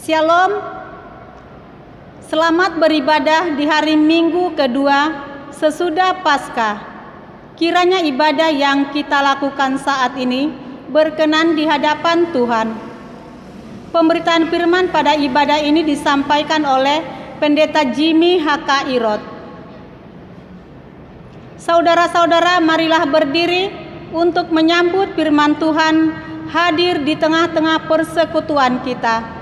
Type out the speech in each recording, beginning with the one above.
Shalom, selamat beribadah di hari Minggu kedua sesudah Paskah. Kiranya ibadah yang kita lakukan saat ini berkenan di hadapan Tuhan. Pemberitaan firman pada ibadah ini disampaikan oleh Pendeta Jimmy H.K. Irot. Saudara-saudara, marilah berdiri untuk menyambut firman Tuhan hadir di tengah-tengah persekutuan kita.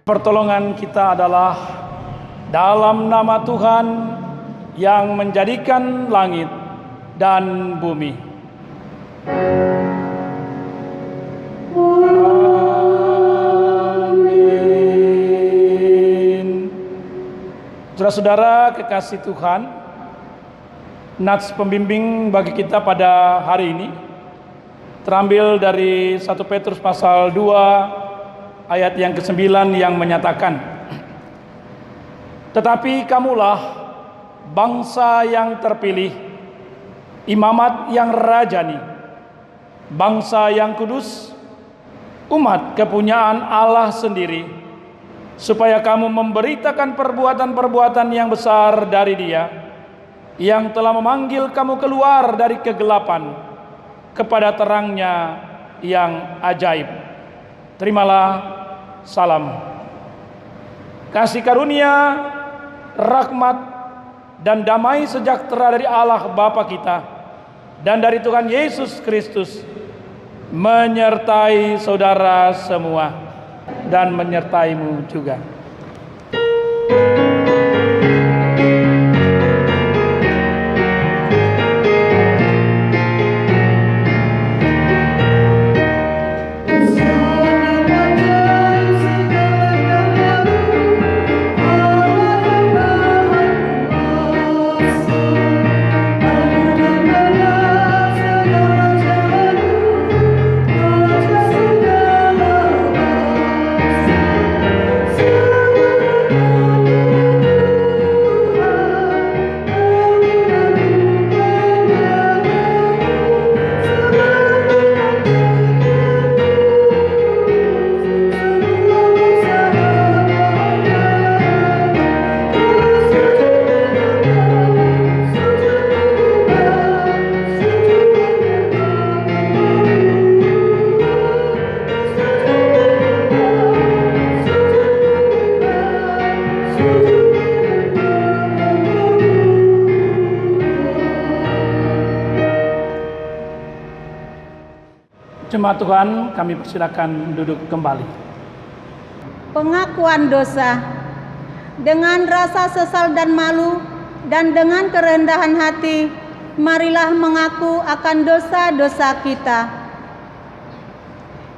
Pertolongan kita adalah dalam nama Tuhan yang menjadikan langit dan bumi. Amin. Saudara-saudara kekasih Tuhan, nats pembimbing bagi kita pada hari ini terambil dari 1 Petrus pasal 2 ayat yang ke-9 yang menyatakan, tetapi kamulah bangsa yang terpilih, imamat yang rajani, bangsa yang kudus, umat kepunyaan Allah sendiri, supaya kamu memberitakan perbuatan-perbuatan yang besar dari Dia, yang telah memanggil kamu keluar dari kegelapan kepada terangnya yang ajaib. Terimalah salam, kasih karunia, rahmat, dan damai sejahtera dari Allah Bapa kita dan dari Tuhan Yesus Kristus menyertai saudara semua dan menyertaimu juga. Jemaat Tuhan, kami persilakan duduk kembali. Pengakuan dosa. Dengan rasa sesal dan malu dan dengan kerendahan hati, marilah mengaku akan dosa-dosa kita.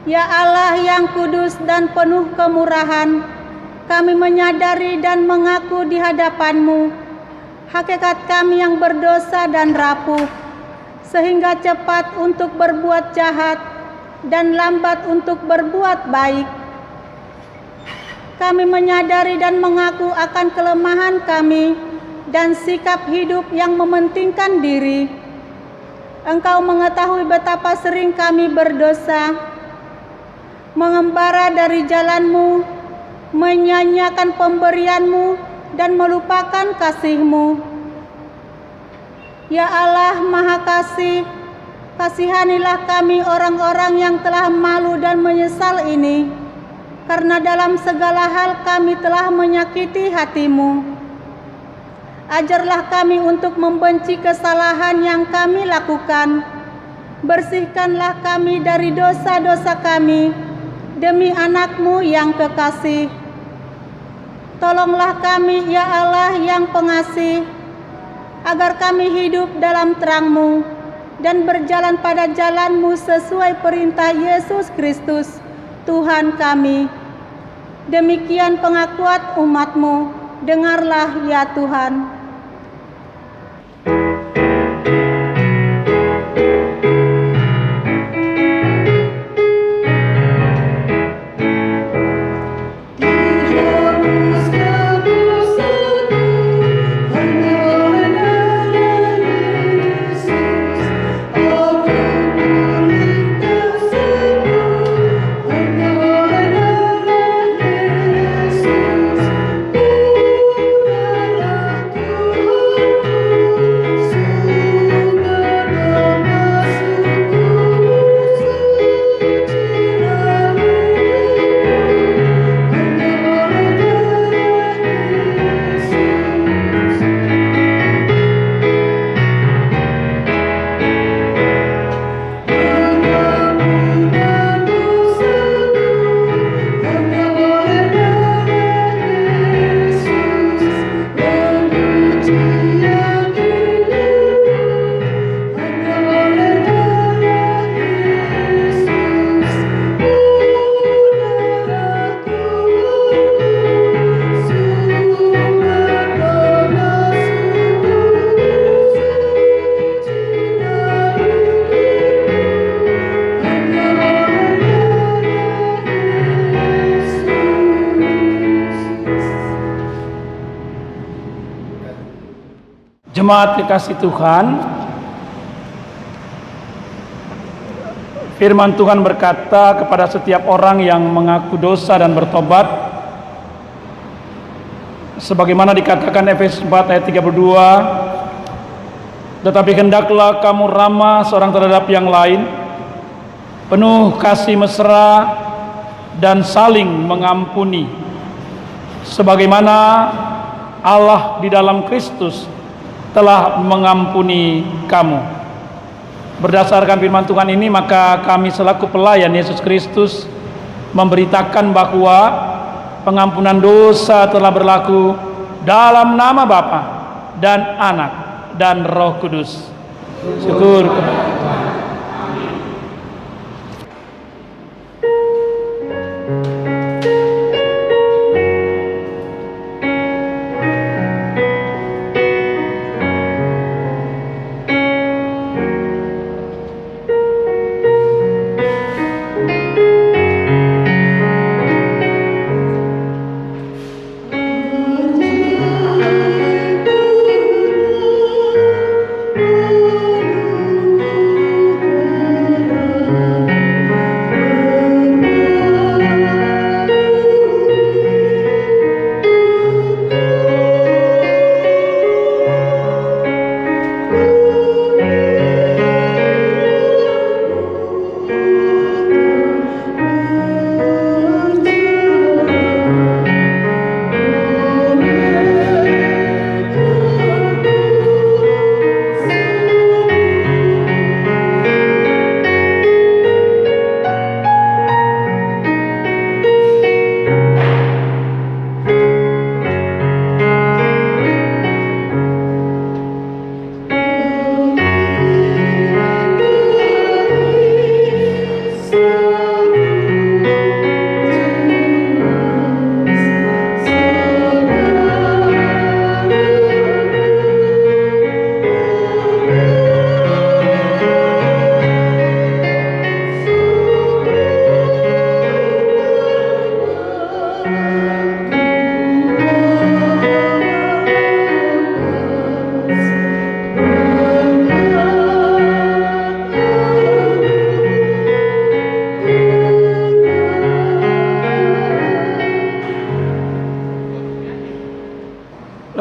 Ya Allah yang kudus dan penuh kemurahan, kami menyadari dan mengaku di hadapan-Mu hakikat kami yang berdosa dan rapuh, sehingga cepat untuk berbuat jahat dan lambat untuk berbuat baik. Kami menyadari dan mengaku akan kelemahan kami dan sikap hidup yang mementingkan diri. Engkau mengetahui betapa sering kami berdosa, mengembara dari jalan-Mu, menyanyiakan pemberian-Mu, dan melupakan kasih-Mu. Ya Allah Maha Kasih, kasihanilah kami orang-orang yang telah malu dan menyesal ini, karena dalam segala hal kami telah menyakiti hati-Mu. Ajarlah kami untuk membenci kesalahan yang kami lakukan. Bersihkanlah kami dari dosa-dosa kami, demi anak-Mu yang kekasih. Tolonglah kami ya Allah yang pengasih, agar kami hidup dalam terang-Mu dan berjalan pada jalan-Mu sesuai perintah Yesus Kristus, Tuhan kami. Demikian pengakuan umat-Mu, dengarlah ya Tuhan. Jemaat kekasih Tuhan, firman Tuhan berkata kepada setiap orang yang mengaku dosa dan bertobat, sebagaimana dikatakan Efesus 4 ayat 32, tetapi hendaklah kamu ramah seorang terhadap yang lain, penuh kasih mesra dan saling mengampuni, sebagaimana Allah di dalam Kristus telah mengampuni kamu. Berdasarkan firman Tuhan ini, maka kami selaku pelayan Yesus Kristus memberitakan bahwa pengampunan dosa telah berlaku dalam nama Bapa dan Anak dan Roh Kudus. Syukur kepada Tuhan.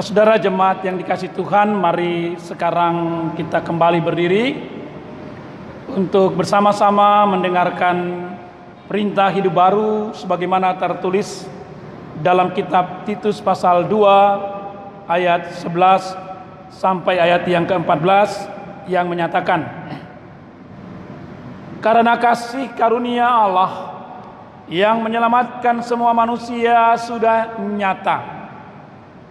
Saudara jemaat yang dikasihi Tuhan, mari sekarang kita kembali berdiri untuk bersama-sama mendengarkan perintah hidup baru sebagaimana tertulis dalam kitab Titus pasal 2 ayat 11 sampai ayat yang ke-14 yang menyatakan, karena kasih karunia Allah yang menyelamatkan semua manusia sudah nyata.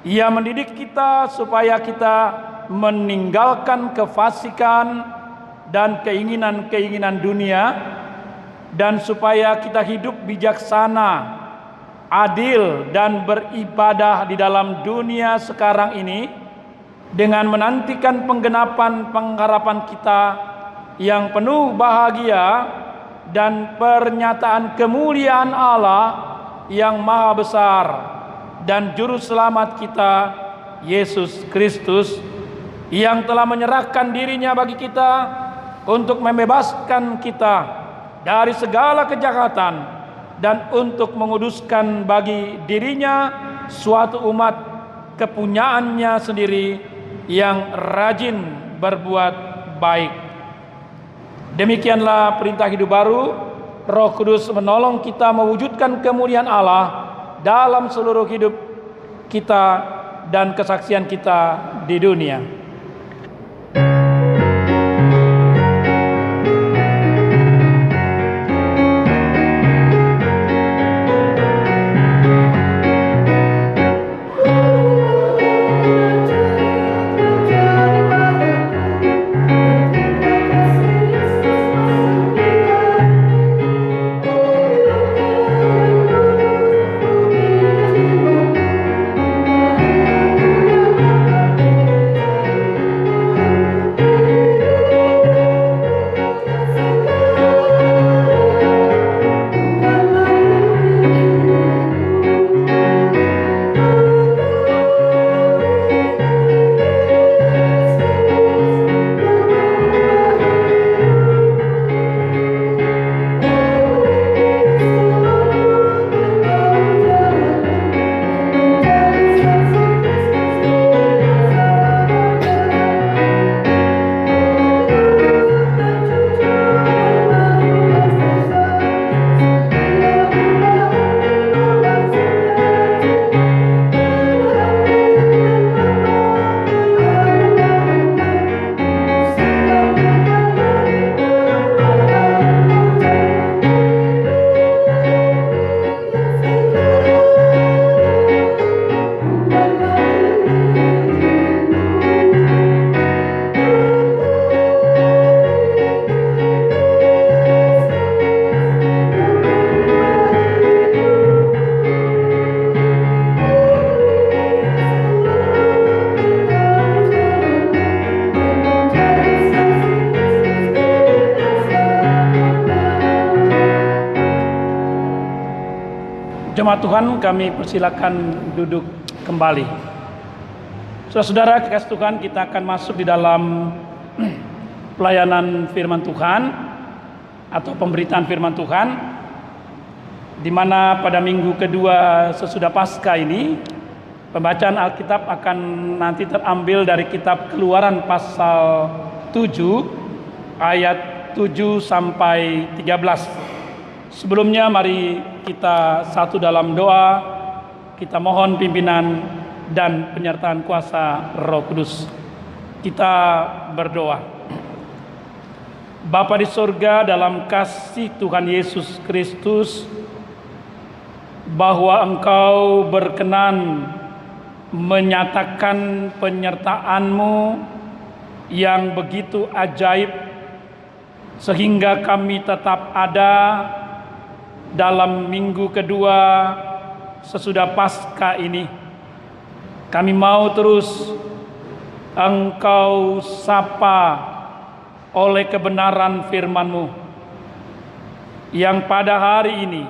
Ia mendidik kita supaya kita meninggalkan kefasikan dan keinginan-keinginan dunia, dan supaya kita hidup bijaksana, adil, dan beribadah di dalam dunia sekarang ini dengan menantikan penggenapan pengharapan kita yang penuh bahagia dan pernyataan kemuliaan Allah yang maha besar dan juru selamat kita, Yesus Kristus, yang telah menyerahkan dirinya bagi kita untuk membebaskan kita dari segala kejahatan dan untuk menguduskan bagi dirinya suatu umat kepunyaannya sendiri yang rajin berbuat baik. Demikianlah perintah hidup baru. Roh Kudus menolong kita mewujudkan kemuliaan Allah dalam seluruh hidup kita dan kesaksian kita di dunia. Jemaat Tuhan, kami persilakan duduk kembali. Saudara-saudara kekasih Tuhan, kita akan masuk di dalam pelayanan firman Tuhan atau pemberitaan firman Tuhan, di mana pada minggu kedua sesudah Paskah ini pembacaan Alkitab akan nanti terambil dari kitab Keluaran pasal 7 ayat 7 sampai 13. Sebelumnya mari kita satu dalam doa, kita mohon pimpinan dan penyertaan kuasa Roh Kudus. Kita berdoa. Bapa di surga, dalam kasih Tuhan Yesus Kristus, bahwa Engkau berkenan menyatakan penyertaan-Mu yang begitu ajaib sehingga kami tetap ada dalam minggu kedua sesudah Paskah ini. Kami mau terus Engkau sapa oleh kebenaran firman-Mu yang pada hari ini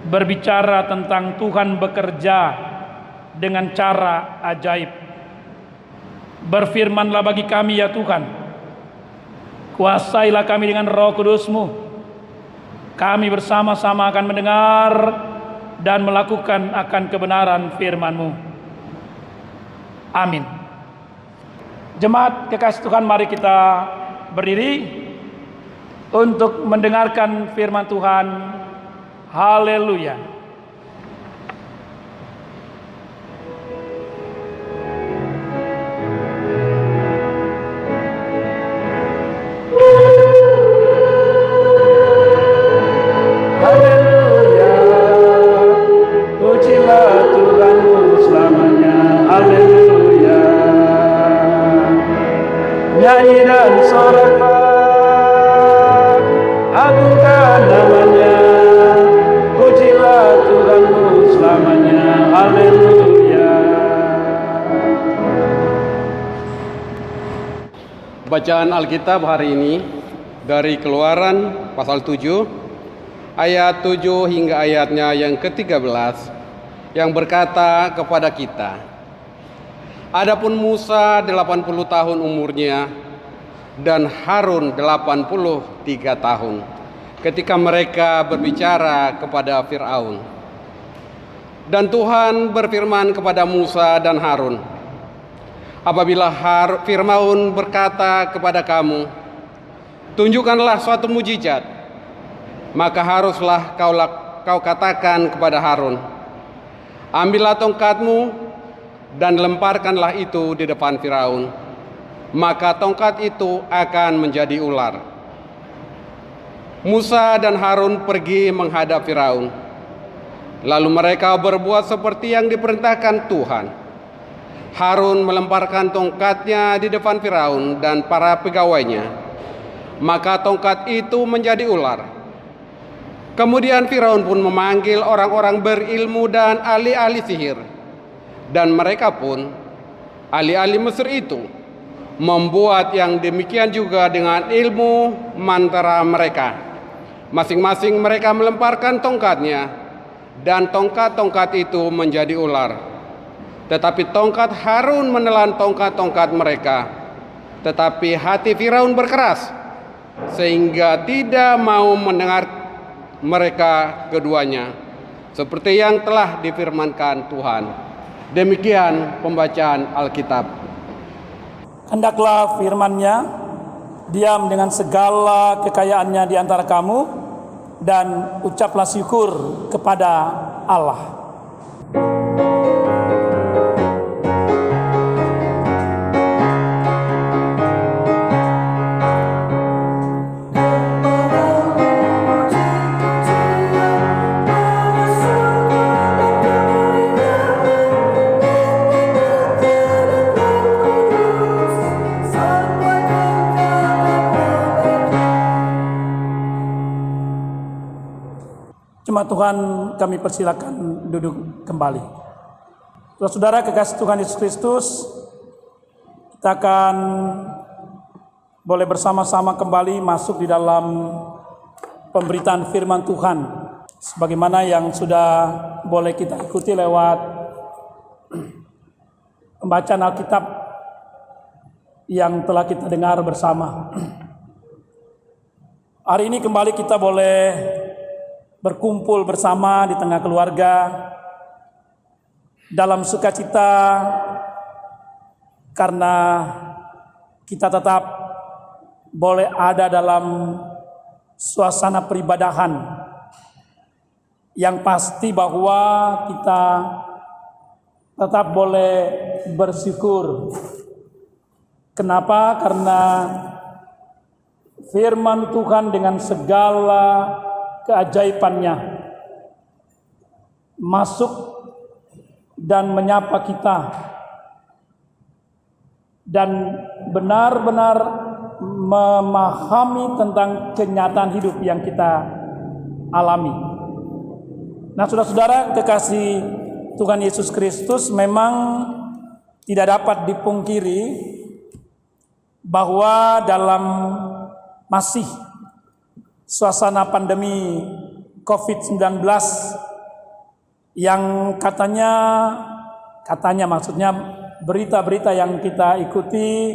berbicara tentang Tuhan bekerja dengan cara ajaib. Berfirmanlah bagi kami ya Tuhan, kuasailah kami dengan Roh Kudus-Mu. Kami bersama-sama akan mendengar dan melakukan akan kebenaran firman-Mu. Amin. Jemaat kekasih Tuhan, mari kita berdiri untuk mendengarkan firman Tuhan. Haleluya. Haleluya. Pujilah Tuhanmu selamanya. Haleluya. Nyanyi dan soraklah, agungkan namanya. Pujilah Tuhanmu selamanya. Haleluya. Bacaan Alkitab hari ini dari Keluaran pasal 7 ayat 7 hingga ayatnya yang ke-13 yang berkata kepada kita, adapun Musa 80 tahun umurnya dan Harun 83 tahun ketika mereka berbicara kepada Firaun. Dan Tuhan berfirman kepada Musa dan Harun, apabila Firaun berkata kepada kamu, tunjukkanlah suatu mujizat, maka haruslah kau katakan kepada Harun, ambillah tongkatmu dan lemparkanlah itu di depan Firaun, maka tongkat itu akan menjadi ular. Musa dan Harun pergi menghadap Firaun. Lalu mereka berbuat seperti yang diperintahkan Tuhan. Harun melemparkan tongkatnya di depan Firaun dan para pegawainya, maka tongkat itu menjadi ular. Kemudian Firaun pun memanggil orang-orang berilmu dan ahli-ahli sihir, dan mereka pun, ahli-ahli Mesir itu, membuat yang demikian juga dengan ilmu mantra mereka. Masing-masing mereka melemparkan tongkatnya, dan tongkat-tongkat itu menjadi ular. Tetapi tongkat Harun menelan tongkat-tongkat mereka. Tetapi hati Firaun berkeras, sehingga tidak mau mendengar mereka keduanya, seperti yang telah difirmankan Tuhan. Demikian pembacaan Alkitab. Hendaklah firman-Nya diam dengan segala kekayaannya di antara kamu, dan ucaplah syukur kepada Allah. Jemaat Tuhan, kami persilakan duduk kembali. Saudara kekasih Tuhan Yesus Kristus, kita akan boleh bersama-sama kembali masuk di dalam pemberitaan firman Tuhan, sebagaimana yang sudah boleh kita ikuti lewat pembacaan Alkitab yang telah kita dengar bersama. Hari ini kembali kita boleh berkumpul bersama di tengah keluarga dalam sukacita, karena kita tetap boleh ada dalam suasana peribadahan yang pasti bahwa kita tetap boleh bersyukur. Kenapa? Karena firman Tuhan dengan segala keajaibannya masuk dan menyapa kita, dan benar-benar memahami tentang kenyataan hidup yang kita alami. Nah, saudara-saudara kekasih Tuhan Yesus Kristus, memang tidak dapat dipungkiri bahwa dalam masih suasana pandemi COVID-19 yang katanya maksudnya berita-berita yang kita ikuti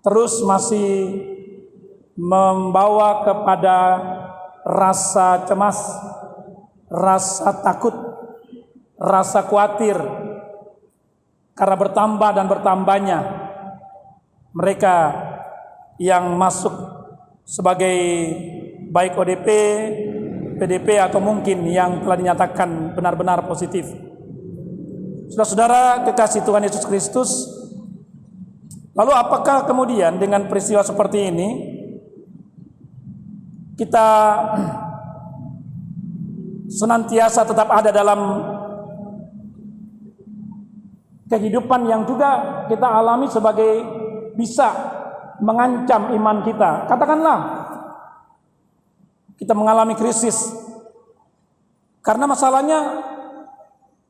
terus masih membawa kepada rasa cemas, rasa takut, rasa khawatir, karena bertambah dan bertambahnya mereka yang masuk sebagai baik ODP, PDP atau mungkin yang telah dinyatakan benar-benar positif. Saudara-saudara kekasih Tuhan Yesus Kristus, lalu apakah kemudian dengan peristiwa seperti ini kita senantiasa tetap ada dalam kehidupan yang juga kita alami sebagai bisa mengancam iman kita? Katakanlah kita mengalami krisis karena masalahnya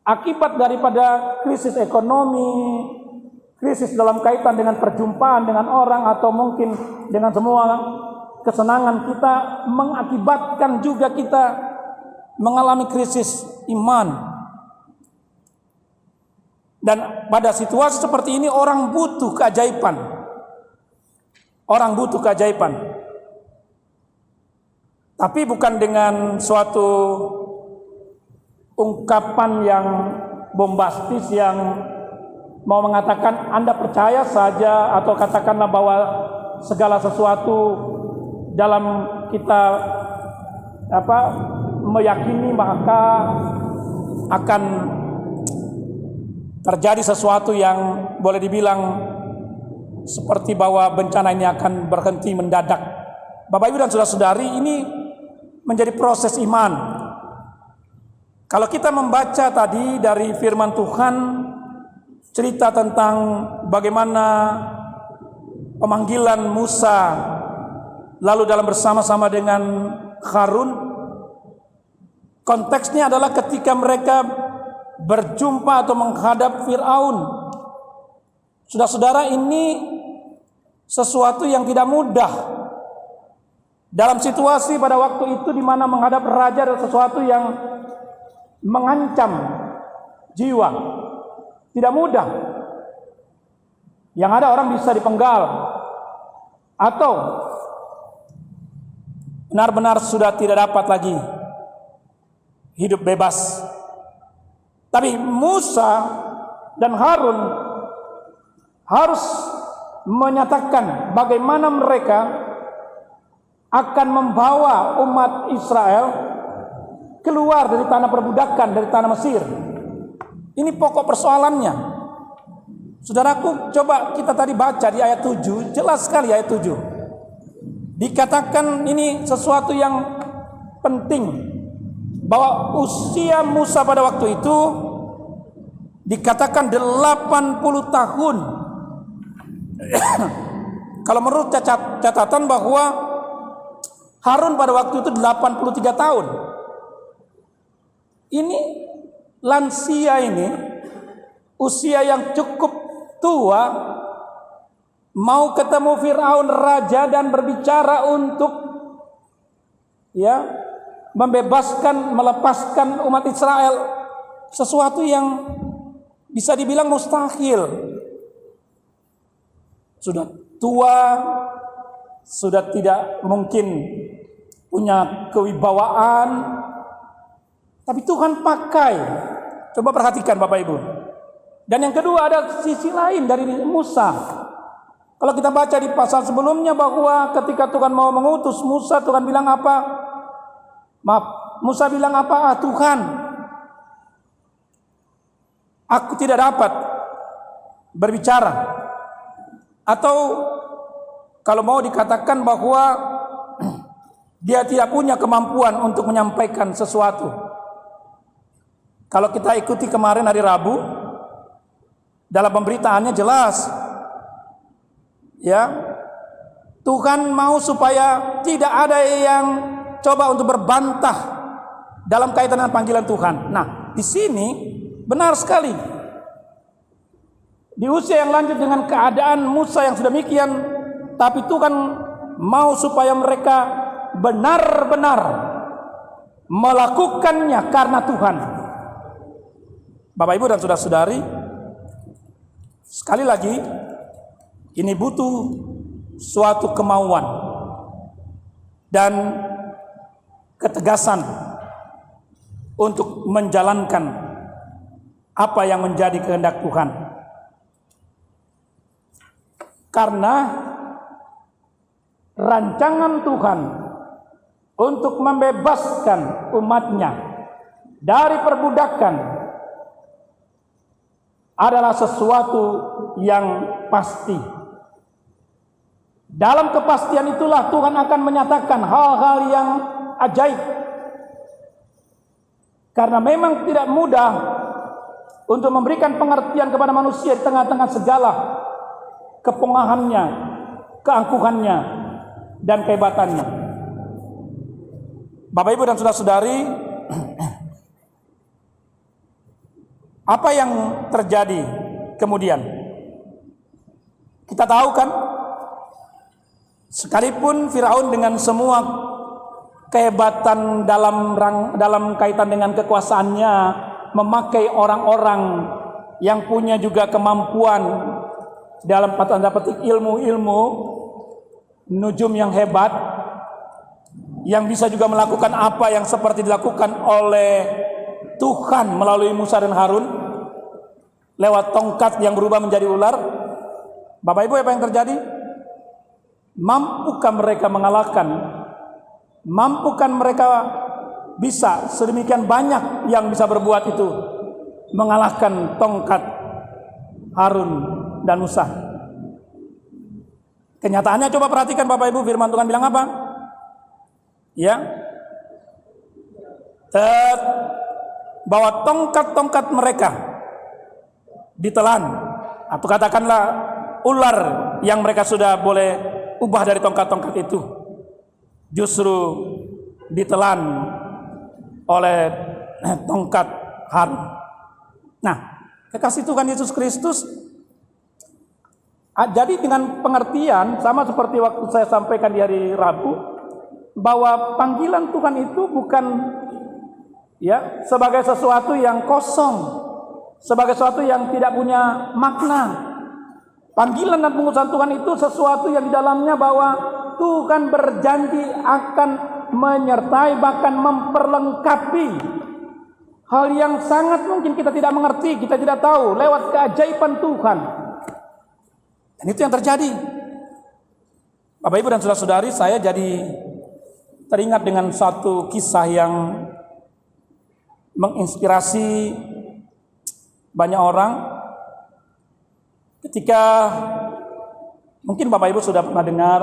akibat daripada krisis ekonomi, krisis dalam kaitan dengan perjumpaan dengan orang atau mungkin dengan semua kesenangan kita, mengakibatkan juga kita mengalami krisis iman. Dan pada situasi seperti ini orang butuh keajaiban. Orang butuh keajaiban. Tapi bukan dengan suatu ungkapan yang bombastis yang mau mengatakan Anda percaya saja, atau katakanlah bahwa segala sesuatu dalam kita meyakini maka akan terjadi sesuatu yang boleh dibilang seperti bahwa bencana ini akan berhenti mendadak. Bapak Ibu dan saudara-saudari, ini menjadi proses iman. Kalau kita membaca tadi dari firman Tuhan, cerita tentang bagaimana pemanggilan Musa lalu dalam bersama-sama dengan Harun, konteksnya adalah ketika mereka berjumpa atau menghadap Firaun. Saudara-saudara, ini sesuatu yang tidak mudah. Dalam situasi pada waktu itu di mana menghadap raja adalah sesuatu yang mengancam jiwa. Tidak mudah. Yang ada orang bisa dipenggal atau benar-benar sudah tidak dapat lagi hidup bebas. Tapi Musa dan Harun harus menyatakan bagaimana mereka akan membawa umat Israel keluar dari tanah perbudakan, dari tanah Mesir. Ini pokok persoalannya. Saudaraku, coba kita tadi baca di ayat 7, jelas sekali ayat 7. Dikatakan ini sesuatu yang penting, bahwa usia Musa pada waktu itu dikatakan 80 tahun. Kalau menurut catatan bahwa Harun pada waktu itu 83 tahun. Ini lansia ini, usia yang cukup tua, mau ketemu Firaun raja dan berbicara untuk membebaskan, melepaskan umat Israel, sesuatu yang bisa dibilang mustahil. Sudah tua, sudah tidak mungkin punya kewibawaan, tapi Tuhan pakai. Coba perhatikan Bapak Ibu. Dan yang kedua, ada sisi lain dari Musa. Kalau kita baca di pasal sebelumnya bahwa ketika Tuhan mau mengutus Musa, Tuhan bilang apa? Musa bilang apa? Tuhan, aku tidak dapat berbicara. Atau kalau mau dikatakan bahwa dia tidak punya kemampuan untuk menyampaikan sesuatu. Kalau kita ikuti kemarin hari Rabu, dalam pemberitaannya jelas, Tuhan mau supaya tidak ada yang coba untuk berbantah dalam kaitan dengan panggilan Tuhan. Nah, di sini benar sekali. Di usia yang lanjut dengan keadaan Musa yang sudah demikian, tapi Tuhan mau supaya mereka benar-benar melakukannya karena Tuhan. Bapak Ibu dan saudara-saudari, sekali lagi ini butuh suatu kemauan dan ketegasan untuk menjalankan apa yang menjadi kehendak Tuhan. Karena rancangan Tuhan untuk membebaskan umatnya dari perbudakan adalah sesuatu yang pasti. Dalam kepastian itulah Tuhan akan menyatakan hal-hal yang ajaib. Karena memang tidak mudah untuk memberikan pengertian kepada manusia di tengah-tengah segala kepongahannya, keangkuhannya, dan kehebatannya. Bapak, Ibu, dan saudara-saudari, apa yang terjadi kemudian? Kita tahu kan, sekalipun Firaun dengan semua kehebatan dalam kaitan dengan kekuasaannya, memakai orang-orang yang punya juga kemampuan dalam tanda petik ilmu-ilmu nujum yang hebat, yang bisa juga melakukan apa yang seperti dilakukan oleh Tuhan melalui Musa dan Harun lewat tongkat yang berubah menjadi ular. Bapak Ibu, apa yang terjadi? Mampukah mereka mengalahkan? Mampukah mereka bisa sedemikian banyak yang bisa berbuat itu mengalahkan tongkat Harun dan Musa? Kenyataannya coba perhatikan Bapak Ibu, firman Tuhan bilang apa? Ya, bahwa tongkat-tongkat mereka ditelan, atau katakanlah ular yang mereka sudah boleh ubah dari tongkat-tongkat itu justru ditelan oleh tongkat Harun. Nah, kekasih Tuhan Yesus Kristus, jadi dengan pengertian sama seperti waktu saya sampaikan di hari Rabu, bahwa panggilan Tuhan itu bukan ya sebagai sesuatu yang kosong, sebagai sesuatu yang tidak punya makna. Panggilan dan pengutusan Tuhan itu sesuatu yang di dalamnya bahwa Tuhan berjanji akan menyertai, bahkan memperlengkapi hal yang sangat mungkin kita tidak mengerti, kita tidak tahu, lewat keajaiban Tuhan. Dan itu yang terjadi. Bapak, Ibu, dan saudara-saudari, saya jadi teringat dengan satu kisah yang menginspirasi banyak orang. Ketika mungkin Bapak Ibu sudah pernah dengar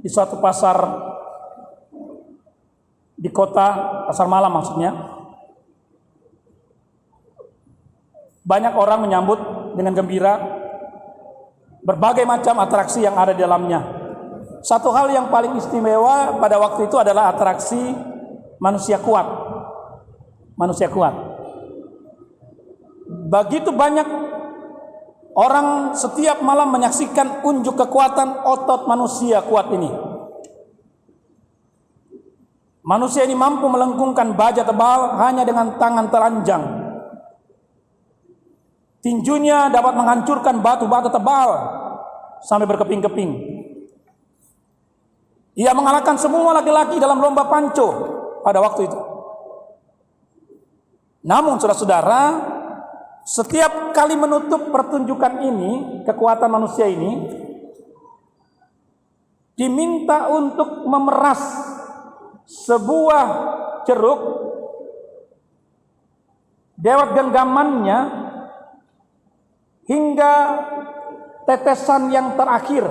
di suatu pasar di kota, pasar malam maksudnya, banyak orang menyambut dengan gembira berbagai macam atraksi yang ada di dalamnya. Satu hal yang paling istimewa pada waktu itu adalah atraksi manusia kuat. Manusia kuat. Begitu banyak orang setiap malam menyaksikan unjuk kekuatan otot manusia kuat ini. Manusia ini mampu melengkungkan baja tebal hanya dengan tangan telanjang. Tinjunya dapat menghancurkan batu-batu tebal sampai berkeping-keping. Ia mengalahkan semua laki-laki dalam lomba panco pada waktu itu. Namun saudara-saudara, setiap kali menutup pertunjukan ini, kekuatan manusia ini diminta untuk memeras sebuah ceruk, dewat genggamannya hingga tetesan yang terakhir.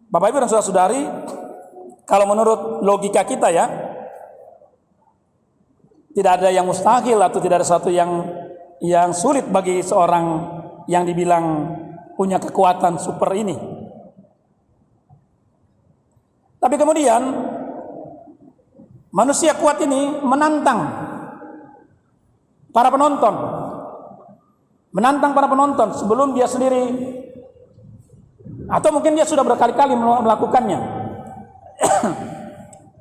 Bapak, Ibu, dan saudara-saudari, kalau menurut logika kita ya, tidak ada yang mustahil atau tidak ada sesuatu yang sulit bagi seorang yang dibilang punya kekuatan super ini. Tapi kemudian manusia kuat ini menantang para penonton. Menantang para penonton sebelum dia sendiri, atau mungkin dia sudah berkali-kali melakukannya.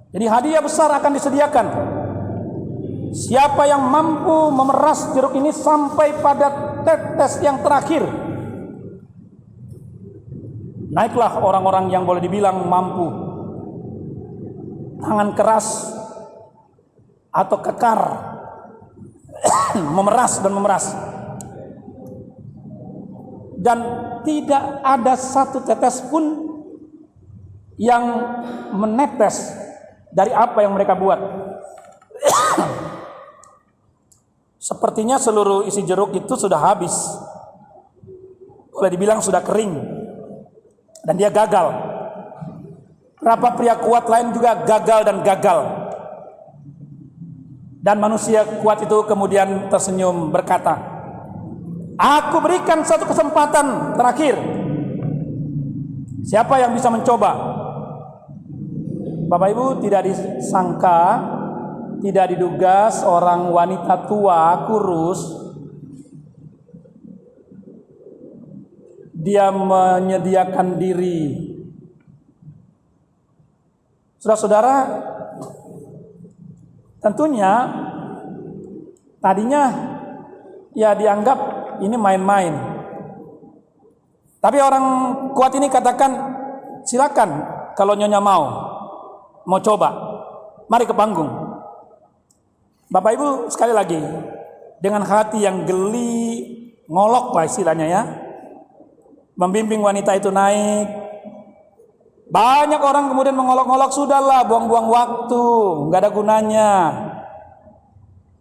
Jadi hadiah besar akan disediakan. Siapa yang mampu memeras jeruk ini sampai pada tetes yang terakhir, naiklah orang-orang yang boleh dibilang mampu, tangan keras atau kekar, memeras dan memeras. dan tidak ada satu tetes pun yang menetes dari apa yang mereka buat. Sepertinya seluruh isi jeruk itu sudah habis, boleh dibilang sudah kering, dan dia gagal. Berapa pria kuat lain juga gagal dan gagal. Dan manusia kuat itu kemudian tersenyum berkata, "Aku berikan satu kesempatan terakhir. Siapa yang bisa mencoba?" Bapak Ibu, tidak disangka, tidak diduga seorang wanita tua kurus, dia menyediakan diri. Saudara-saudara, tentunya tadinya ya dianggap ini main-main. Tapi orang kuat ini katakan, "Silakan kalau Nyonya mau coba, mari ke panggung." Bapak Ibu, sekali lagi, dengan hati yang geli, ngolok lah istilahnya ya, membimbing wanita itu naik. Banyak orang kemudian mengolok-olok, "Sudahlah, buang-buang waktu, nggak ada gunanya.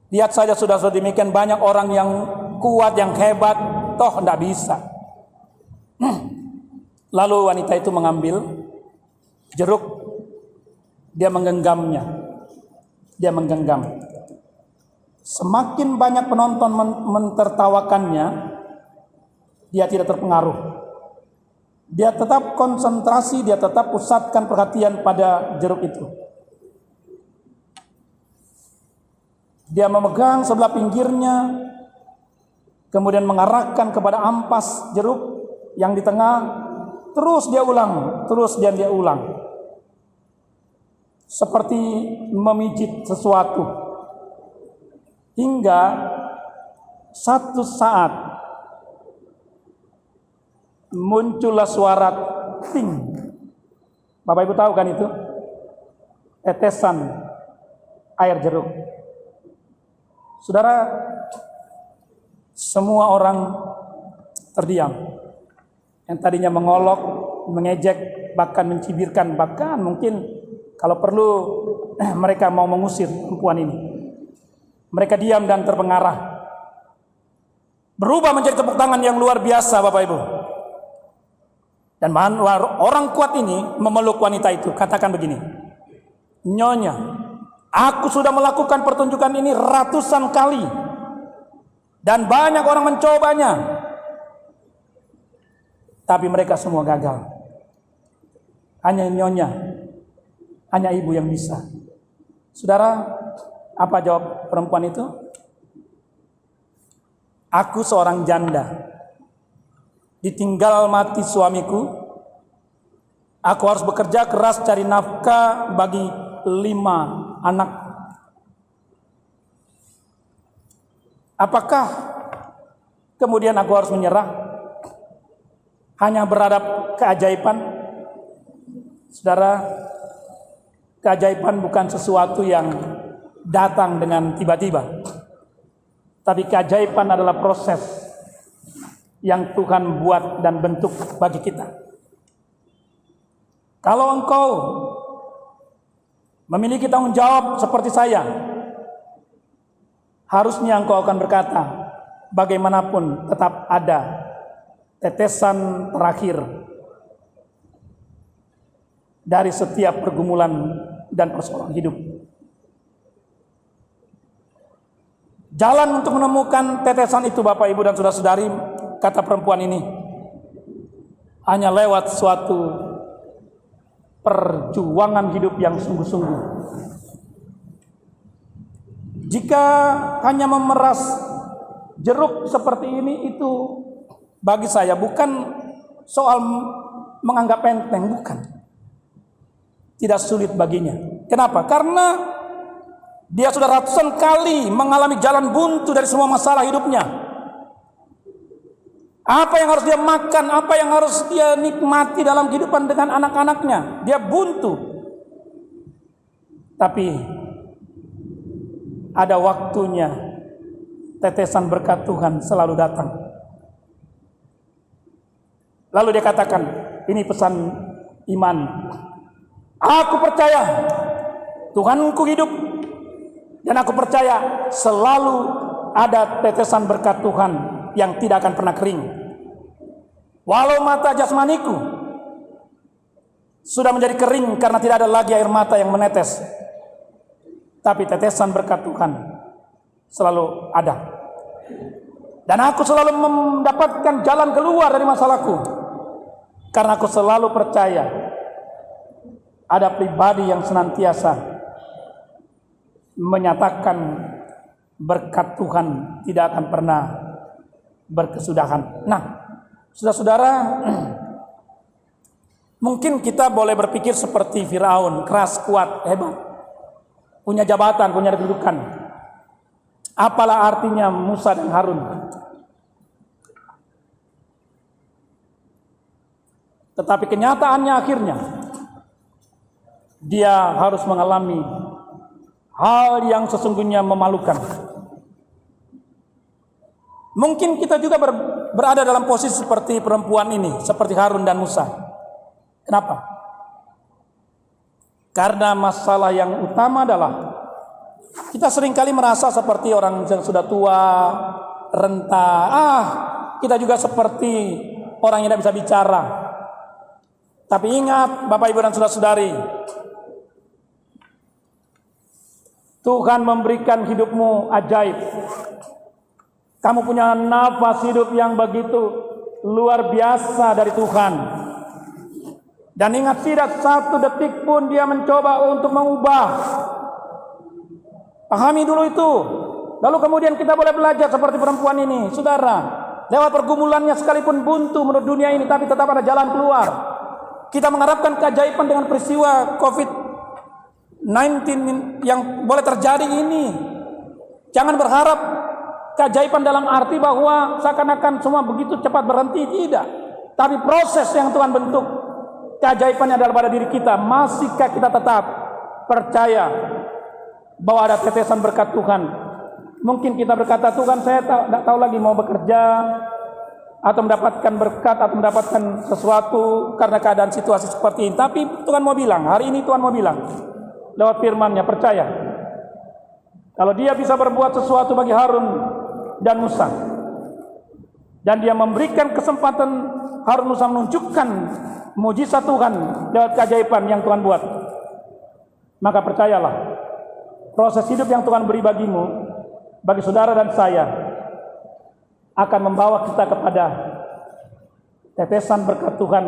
Lihat saja sudah demikian banyak orang yang kuat, yang hebat, toh nggak bisa." Lalu wanita itu mengambil jeruk, dia menggenggamnya, dia menggenggam. Semakin banyak penonton mentertawakannya, dia tidak terpengaruh. Dia tetap konsentrasi, dia tetap pusatkan perhatian pada jeruk itu. Dia memegang sebelah pinggirnya, kemudian mengarahkan kepada ampas jeruk yang di tengah. Terus dia ulang, dia ulang. Seperti memijit sesuatu. Hingga satu saat muncullah suara ting. Bapak Ibu tahu kan itu? Tetesan air jeruk. Saudara, semua orang terdiam. Yang tadinya mengolok, mengejek, bahkan mencibirkan, bahkan mungkin kalau perlu mereka mau mengusir perempuan ini. Mereka diam dan terpengarah. Berubah menjadi tepuk tangan yang luar biasa, Bapak Ibu. Dan orang kuat ini memeluk wanita itu, katakan begini, "Nyonya, aku sudah melakukan pertunjukan ini ratusan kali dan banyak orang mencobanya, tapi mereka semua gagal. Hanya Nyonya, hanya ibu yang bisa." Saudara, apa jawab perempuan itu? "Aku seorang janda. Ditinggal mati suamiku, aku harus bekerja keras cari nafkah bagi 5 anak. Apakah kemudian aku harus menyerah? Hanya berharap keajaiban?" Saudara, keajaiban bukan sesuatu yang datang dengan tiba-tiba. Tapi keajaiban adalah proses yang Tuhan buat dan bentuk bagi kita. Kalau engkau memiliki tanggung jawab seperti saya, harusnya engkau akan berkata, bagaimanapun tetap ada tetesan terakhir dari setiap pergumulan dan persoalan hidup. Jalan untuk menemukan tetesan itu, Bapak Ibu dan saudara-saudari, kata perempuan ini, hanya lewat suatu perjuangan hidup yang sungguh-sungguh. Jika hanya memeras jeruk seperti ini, itu bagi saya bukan soal menganggap enteng, bukan. Tidak sulit baginya. Kenapa? Karena dia sudah ratusan kali mengalami jalan buntu dari semua masalah hidupnya. Apa yang harus dia makan, apa yang harus dia nikmati dalam kehidupan dengan anak-anaknya, dia buntu. Tapi ada waktunya tetesan berkat Tuhan selalu datang. Lalu dia katakan, ini pesan iman. Aku percaya Tuhanku hidup, dan aku percaya selalu ada tetesan berkat Tuhan yang tidak akan pernah kering. Walau mata jasmaniku sudah menjadi kering karena tidak ada lagi air mata yang menetes, tapi tetesan berkat Tuhan selalu ada. Dan aku selalu mendapatkan jalan keluar dari masalahku, karena aku selalu percaya ada pribadi yang senantiasa menyatakan berkat Tuhan tidak akan pernah berkesudahan. Nah, saudara-saudara, mungkin kita boleh berpikir seperti Firaun, keras, kuat, hebat, punya jabatan, punya kedudukan. Apalah artinya Musa dan Harun? Tetapi kenyataannya akhirnya dia harus mengalami hal yang sesungguhnya memalukan. Mungkin kita juga berada dalam posisi seperti perempuan ini, seperti Harun dan Musa. Kenapa? Karena masalah yang utama adalah kita seringkali merasa seperti orang yang sudah tua, renta. Kita juga seperti orang yang tidak bisa bicara. Tapi ingat, Bapak, Ibu, dan saudara-saudari, Tuhan memberikan hidupmu ajaib. Kamu punya nafas hidup yang begitu luar biasa dari Tuhan. Dan ingat, tidak satu detik pun dia mencoba untuk mengubah. Pahami dulu itu. Lalu kemudian kita boleh belajar seperti perempuan ini. Saudara, lewat pergumulannya sekalipun buntu menurut dunia ini, tapi tetap ada jalan keluar. Kita mengharapkan keajaiban dengan peristiwa COVID-19 yang boleh terjadi ini. Jangan berharap keajaiban dalam arti bahwa seakan-akan semua begitu cepat berhenti, tidak. Tapi proses yang Tuhan bentuk, keajaibannya adalah pada diri kita. Masihkah kita tetap percaya bahwa ada tetesan berkat Tuhan? Mungkin kita berkata, Tuhan, saya tidak tahu lagi mau bekerja atau mendapatkan berkat atau mendapatkan sesuatu karena keadaan situasi seperti ini. Tapi Tuhan mau bilang, hari ini Tuhan mau bilang lewat firman-Nya, percaya kalau dia bisa berbuat sesuatu bagi Harun dan Musa, dan dia memberikan kesempatan Harun Musa menunjukkan mujizat Tuhan lewat keajaiban yang Tuhan buat, maka percayalah, proses hidup yang Tuhan beri bagimu, bagi saudara dan saya, akan membawa kita kepada tetesan berkat Tuhan.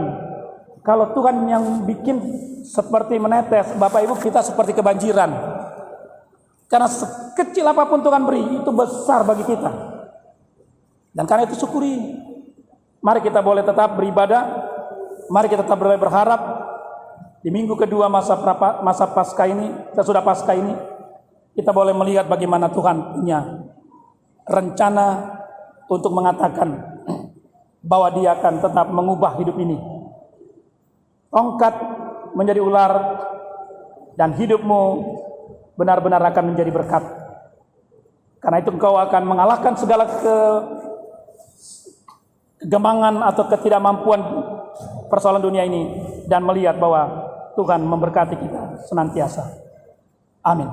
Kalau Tuhan yang bikin seperti menetes, Bapak Ibu, kita seperti kebanjiran. Karena sekecil apapun Tuhan beri, itu besar bagi kita. Dan karena itu syukuri. Mari kita boleh tetap beribadah. Mari kita tetap boleh berharap. Di minggu kedua masa Paskah ini, sesudah Paskah ini, kita boleh melihat bagaimana Tuhan punya rencana untuk mengatakan bahwa dia akan tetap mengubah hidup ini. Tongkat menjadi ular, dan hidupmu benar-benar akan menjadi berkat. Karena itu engkau akan mengalahkan segala kegemangan atau ketidakmampuan persoalan dunia ini, dan melihat bahwa Tuhan memberkati kita senantiasa. Amin.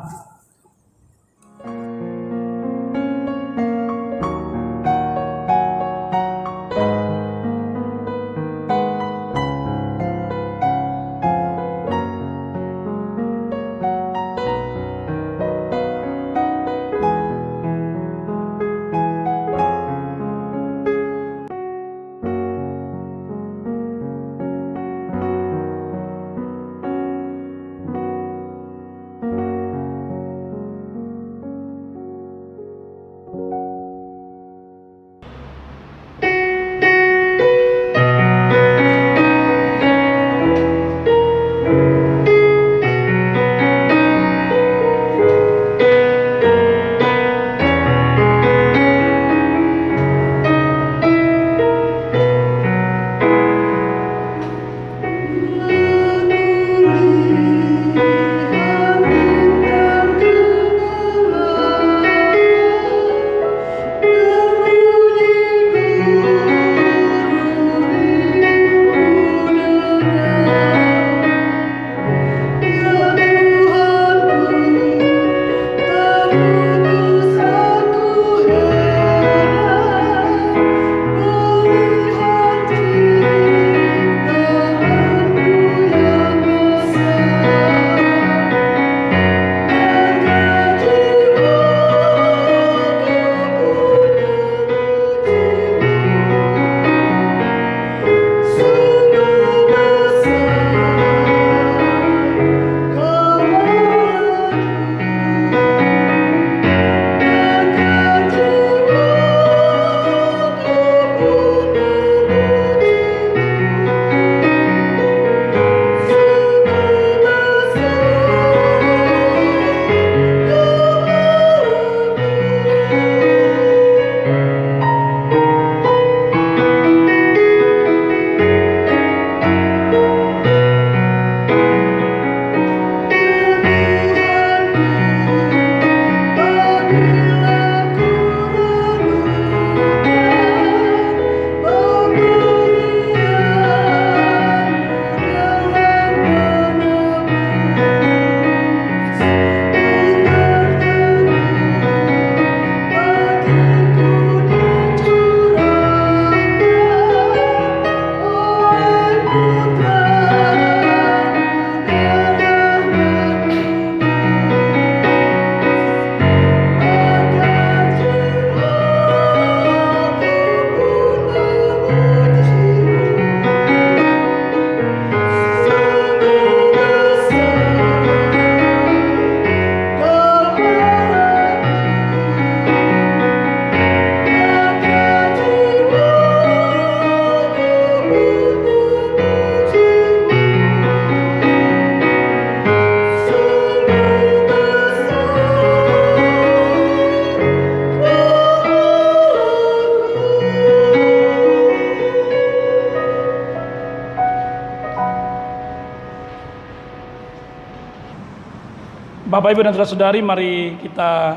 Bapak, Ibu, dan saudara-saudari, mari kita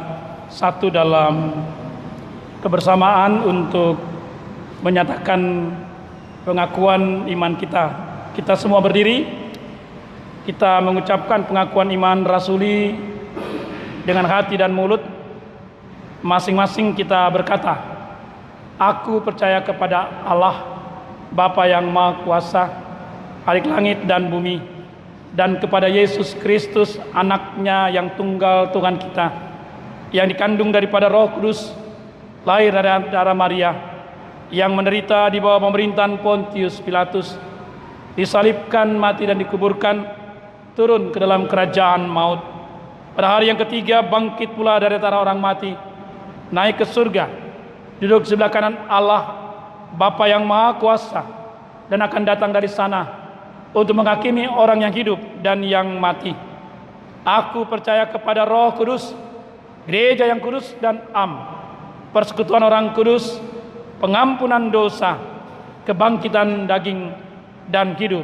satu dalam kebersamaan untuk menyatakan pengakuan iman kita. Kita semua berdiri, kita mengucapkan pengakuan iman rasuli dengan hati dan mulut. Masing-masing kita berkata, aku percaya kepada Allah, Bapa yang Maha Kuasa, Khalik langit dan bumi, dan kepada Yesus Kristus, anaknya yang tunggal Tuhan kita, yang dikandung daripada Roh Kudus, lahir dari darah Maria, yang menderita di bawah pemerintahan Pontius Pilatus, disalibkan, mati dan dikuburkan, turun ke dalam kerajaan maut. Pada hari yang ketiga bangkit pula dari antara orang mati, naik ke surga, duduk sebelah kanan Allah Bapa yang Maha Kuasa, dan akan datang dari sana untuk menghakimi orang yang hidup dan yang mati. Aku percaya kepada Roh Kudus, gereja yang kudus dan am, persekutuan orang kudus, pengampunan dosa, kebangkitan daging, dan hidup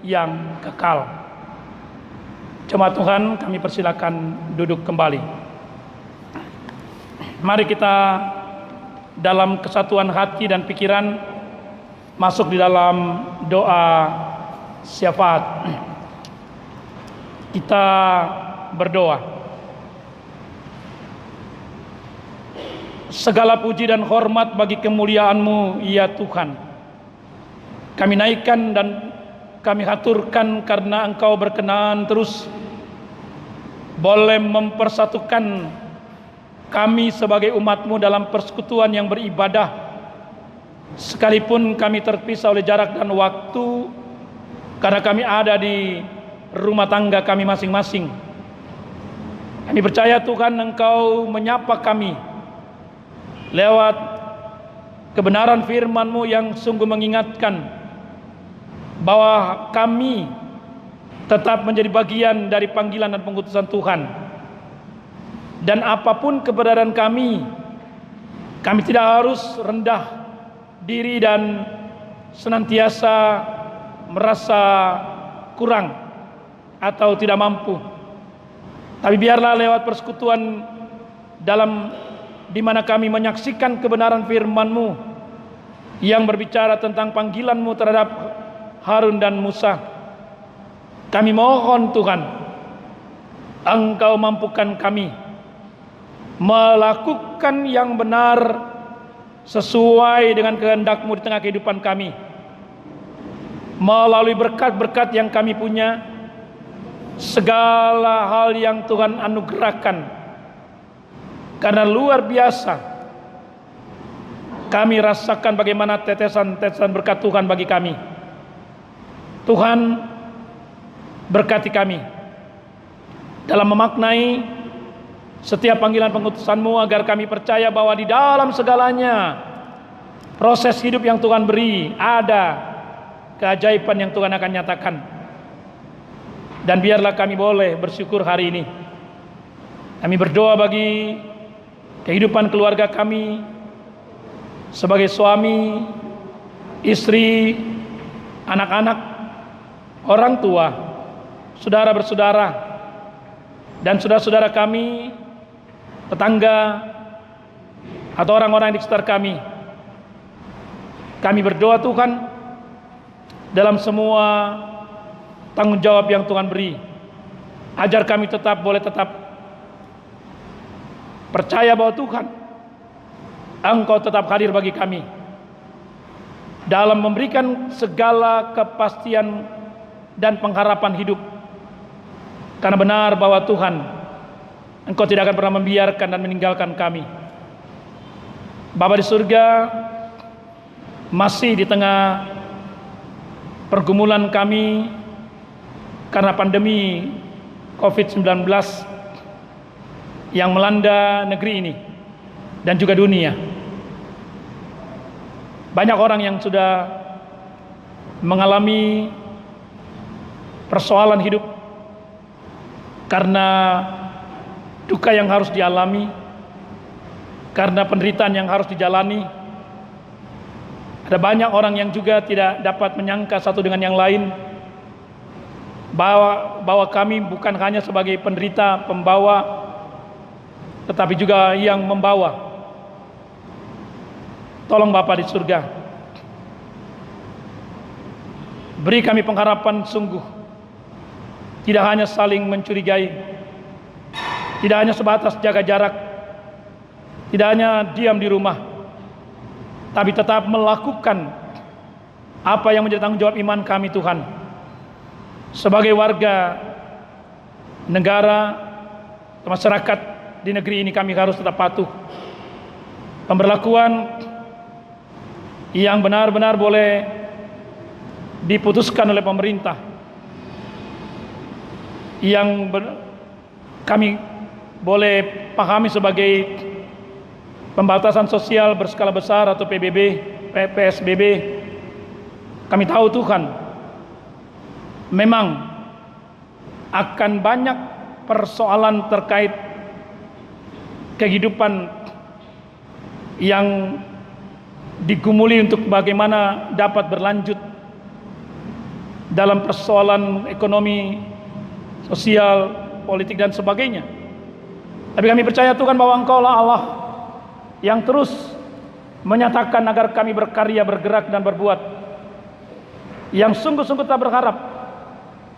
yang kekal. Jemaat Tuhan, kami persilakan duduk kembali. Mari kita dalam kesatuan hati dan pikiran masuk di dalam doa syafaat. Kita berdoa. Segala puji dan hormat bagi kemuliaan-Mu, ya Tuhan. Kami naikkan dan kami haturkan karena Engkau berkenan terus boleh mempersatukan kami sebagai umat-Mu dalam persekutuan yang beribadah, sekalipun kami terpisah oleh jarak dan waktu, karena kami ada di rumah tangga kami masing-masing. Kami percaya Tuhan, Engkau menyapa kami lewat kebenaran firman-Mu yang sungguh mengingatkan bahwa kami tetap menjadi bagian dari panggilan dan pengutusan Tuhan. Dan apapun keberadaan kami tidak harus rendah diri dan senantiasa merasa kurang atau tidak mampu. Tapi biarlah lewat persekutuan di mana kami menyaksikan kebenaran firman-Mu yang berbicara tentang panggilan-Mu terhadap Harun dan Musa. Kami mohon Tuhan, Engkau mampukan kami melakukan yang benar sesuai dengan kehendak-Mu di tengah kehidupan kami, melalui berkat-berkat yang kami punya, segala hal yang Tuhan anugerahkan, karena luar biasa kami rasakan bagaimana tetesan-tetesan berkat Tuhan bagi kami. Tuhan, berkati kami dalam memaknai setiap panggilan pengutusan-Mu, agar kami percaya bahwa di dalam segalanya proses hidup yang Tuhan beri ada keajaiban yang Tuhan akan nyatakan. Dan biarlah kami boleh bersyukur hari ini. Kami berdoa bagi kehidupan keluarga kami sebagai suami, istri, anak-anak, orang tua, saudara bersaudara, dan saudara-saudara kami, tetangga, atau orang-orang di sekitar kami. Kami berdoa Tuhan, dalam semua tanggung jawab yang Tuhan beri, ajar kami boleh tetap percaya bahwa Tuhan, Engkau tetap hadir bagi kami dalam memberikan segala kepastian dan pengharapan hidup. Karena benar bahwa Tuhan, Engkau tidak akan pernah membiarkan dan meninggalkan kami. Bapa di surga, masih di tengah pergumulan kami karena pandemi COVID-19 yang melanda negeri ini dan juga dunia. Banyak orang yang sudah mengalami persoalan hidup karena duka yang harus dialami, karena penderitaan yang harus dijalani. Ada banyak orang yang juga tidak dapat menyangka satu dengan yang lain bahwa kami bukan hanya sebagai penderita, pembawa, tetapi juga yang membawa. Tolong Bapa di surga, beri kami pengharapan sungguh, tidak hanya saling mencurigai, tidak hanya sebatas jaga jarak, tidak hanya diam di rumah, tapi tetap melakukan apa yang menjadi tanggung jawab iman kami Tuhan. Sebagai warga negara, masyarakat di negeri ini, kami harus tetap patuh. Pemberlakuan yang benar-benar boleh diputuskan oleh pemerintah, yang kami boleh pahami sebagai pembatasan sosial berskala besar atau PSBB. Kami tahu Tuhan, memang akan banyak persoalan terkait kehidupan yang digumuli untuk bagaimana dapat berlanjut dalam persoalan ekonomi, sosial, politik dan sebagainya. Tapi kami percaya Tuhan bahwa Engkau-lah Allah yang terus menyatakan agar kami berkarya, bergerak dan berbuat, yang sungguh-sungguh tak berharap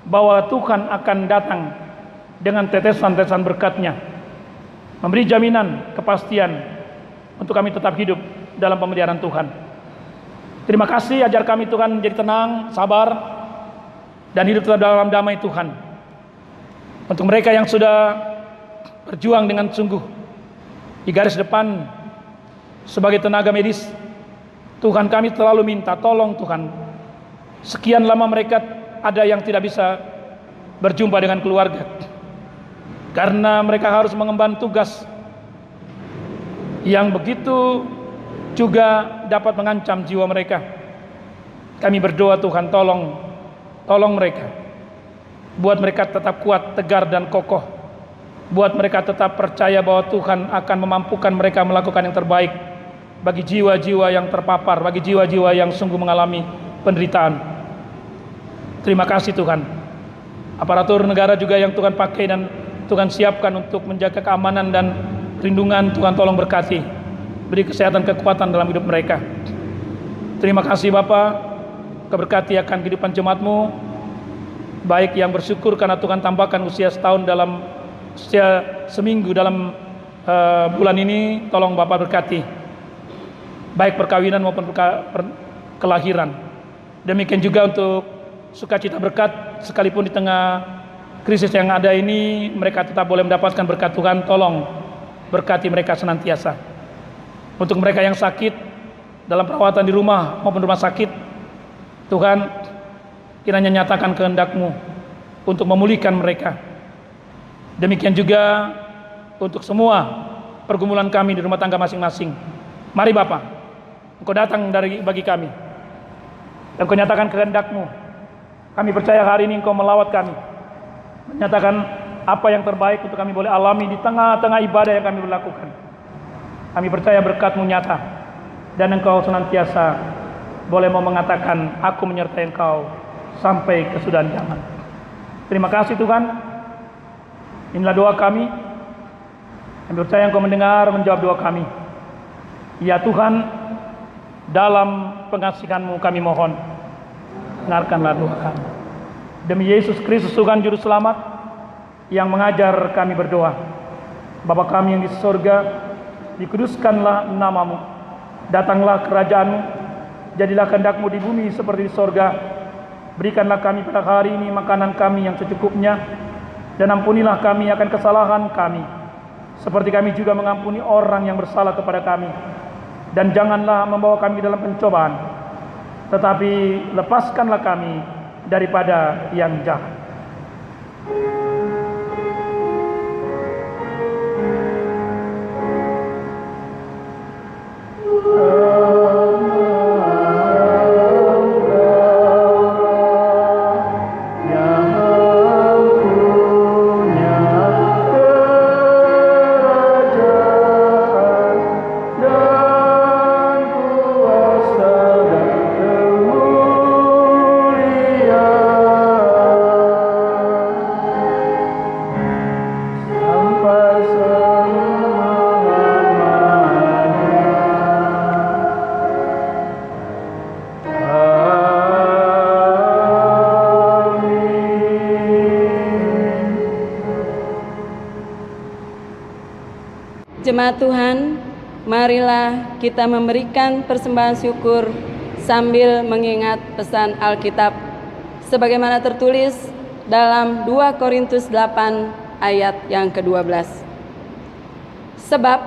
bahwa Tuhan akan datang dengan tetesan-tetesan berkat-Nya, memberi jaminan, kepastian untuk kami tetap hidup dalam pemeliharaan Tuhan. Terima kasih, ajar kami Tuhan menjadi tenang, sabar, dan hidup tetap dalam damai Tuhan. Untuk mereka yang sudah berjuang dengan sungguh di garis depan sebagai tenaga medis, Tuhan kami selalu minta tolong Tuhan. Sekian lama mereka ada yang tidak bisa berjumpa dengan keluarga karena mereka harus mengemban tugas yang begitu juga dapat mengancam jiwa mereka. Kami berdoa Tuhan, tolong mereka, buat mereka tetap kuat, tegar dan kokoh, buat mereka tetap percaya bahwa Tuhan akan memampukan mereka melakukan yang terbaik bagi jiwa-jiwa yang terpapar, bagi jiwa-jiwa yang sungguh mengalami penderitaan. Terima kasih Tuhan. Aparatur negara juga yang Tuhan pakai dan Tuhan siapkan untuk menjaga keamanan dan perlindungan, Tuhan tolong berkati. Beri kesehatan, kekuatan dalam hidup mereka. Terima kasih Bapa, keberkati akan kehidupan jemaat-Mu, baik yang bersyukur karena Tuhan tambahkan usia setahun dalam usia seminggu dalam bulan ini. Tolong Bapa berkati, baik perkawinan maupun kelahiran. Demikian juga untuk sukacita berkat, sekalipun di tengah krisis yang ada ini, mereka tetap boleh mendapatkan berkat Tuhan. Tolong berkati mereka senantiasa. Untuk mereka yang sakit dalam perawatan di rumah maupun rumah sakit, Tuhan kiranya nyatakan kehendak-Mu untuk memulihkan mereka. Demikian juga untuk semua pergumulan kami di rumah tangga masing-masing. Mari Bapa, Engkau datang bagi kami dan Engkau nyatakan kehendak-Mu. Kami percaya hari ini Engkau melawat kami, menyatakan apa yang terbaik untuk kami boleh alami di tengah-tengah ibadah yang kami lakukan. Kami percaya berkat-Mu nyata, dan Engkau senantiasa boleh mau mengatakan, aku menyertai Engkau sampai kesudahan zaman. Terima kasih Tuhan. Inilah doa kami. Kami percaya Engkau mendengar, menjawab doa kami. Ya Tuhan, dalam pengasihan-Mu kami mohon, dengarkanlah doa kami. Demi Yesus Kristus Tuhan Juru Selamat yang mengajar kami berdoa. Bapa kami yang di surga, dikuduskanlah nama-Mu, datanglah kerajaan-Mu, jadilah kehendak-Mu di bumi seperti di sorga. Berikanlah kami pada hari ini makanan kami yang secukupnya, dan ampunilah kami akan kesalahan kami, seperti kami juga mengampuni orang yang bersalah kepada kami. Dan janganlah membawa kami dalam pencobaan, tetapi lepaskanlah kami daripada yang jahat. Jemaat Tuhan, marilah kita memberikan persembahan syukur sambil mengingat pesan Alkitab sebagaimana tertulis dalam 2 Korintus 8 ayat yang ke-12. Sebab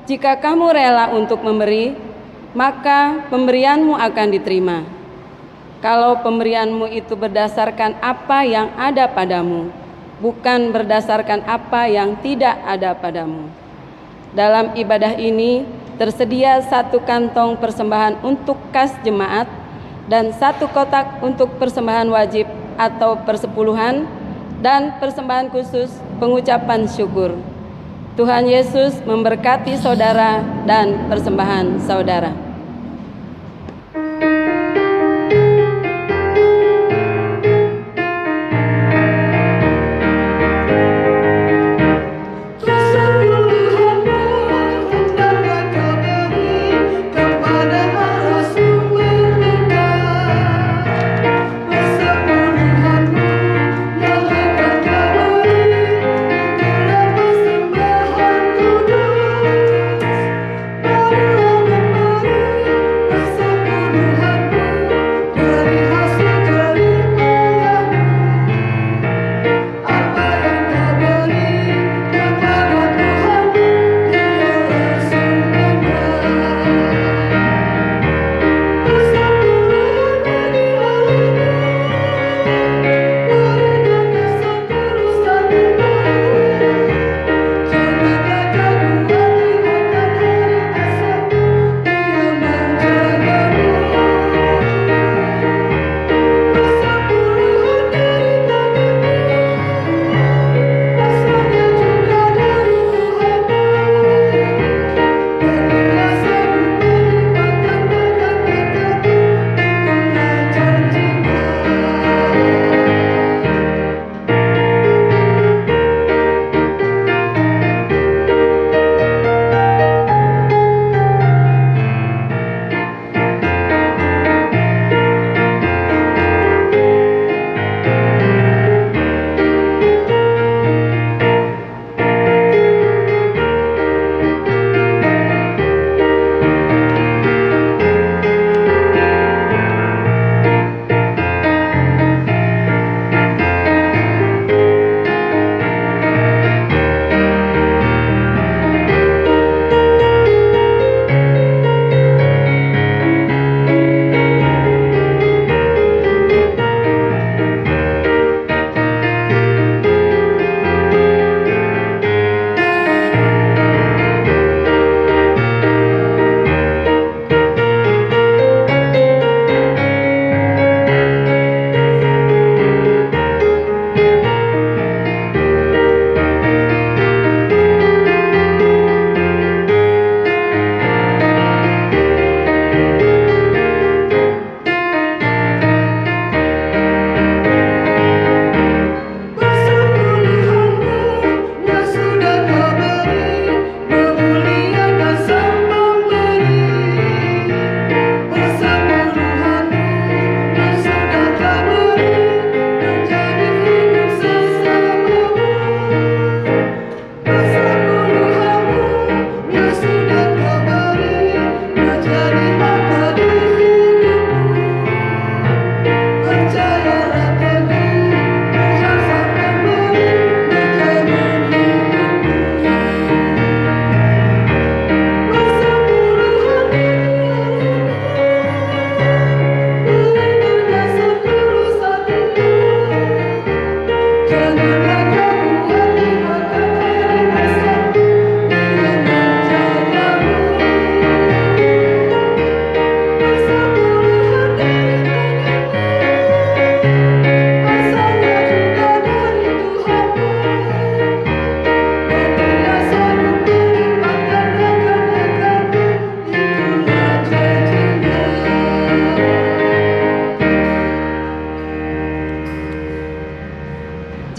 jika kamu rela untuk memberi, maka pemberianmu akan diterima. Kalau pemberianmu itu berdasarkan apa yang ada padamu, bukan berdasarkan apa yang tidak ada padamu. Dalam ibadah ini tersedia 1 kantong persembahan untuk kas jemaat dan 1 kotak untuk persembahan wajib atau persepuluhan dan persembahan khusus pengucapan syukur. Tuhan Yesus memberkati saudara dan persembahan saudara.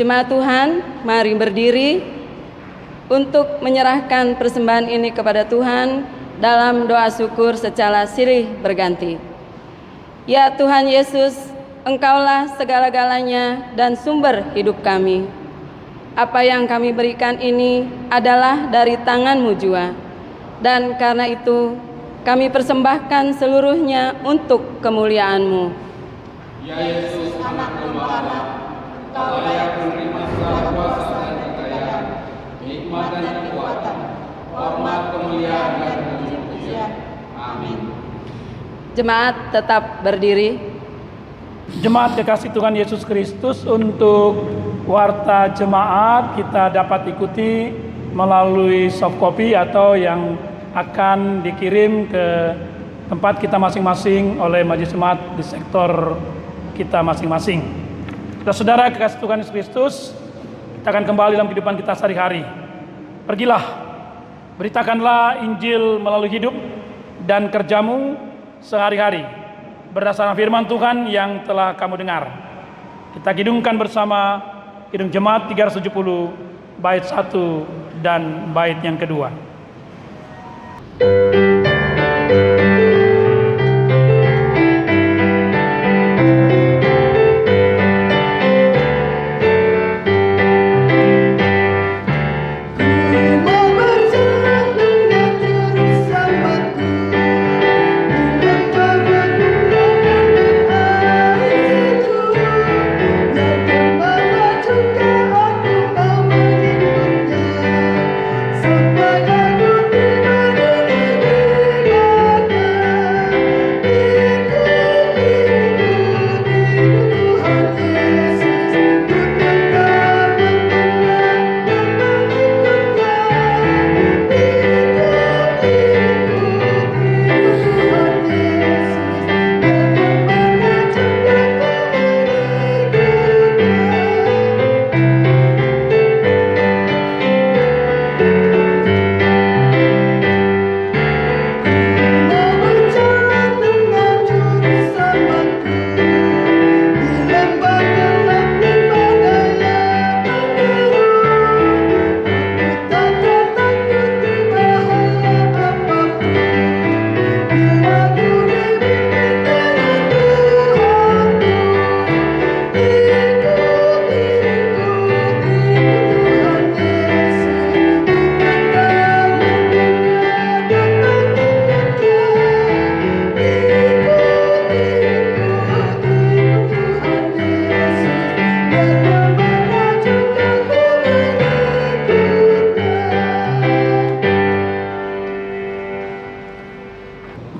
Jemaat Tuhan, mari berdiri untuk menyerahkan persembahan ini kepada Tuhan dalam doa syukur secara silih berganti. Ya Tuhan Yesus, Engkaulah segala-galanya dan sumber hidup kami. apa yang kami berikan ini adalah dari tangan-Mu jua. Dan karena itu, kami persembahkan seluruhnya untuk kemuliaan-Mu. Ya Yesus, anak domba Allah, Engkau layak menerima segala kuasa dan kekayaan, nikmat dan kekuatan, hormat, kemuliaan, dan kepujian. Amin. Jemaat tetap berdiri. Jemaat kekasih Tuhan Yesus Kristus, untuk warta jemaat kita dapat ikuti melalui soft copy atau yang akan dikirim ke tempat kita masing-masing oleh majelis jemaat di sektor kita masing-masing. Saudara kekasih Tuhan Yesus Kristus, kita akan kembali dalam kehidupan kita sehari-hari. Pergilah, beritakanlah Injil melalui hidup dan kerjamu sehari-hari berdasarkan firman Tuhan yang telah kamu dengar. Kita kidungkan bersama Kidung Jemaat 370 bait 1 dan bait yang kedua.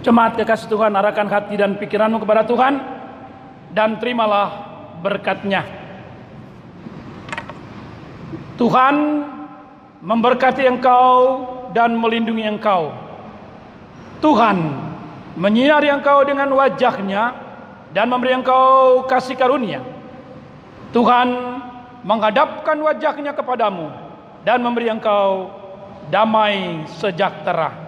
Jemaat kekasih Tuhan, arahkan hati dan pikiranmu kepada Tuhan dan terimalah berkat-Nya. Tuhan memberkati engkau dan melindungi engkau. Tuhan menyinari engkau dengan wajah-Nya dan memberi engkau kasih karunia. Tuhan menghadapkan wajah-Nya kepadamu dan memberi engkau damai sejahtera.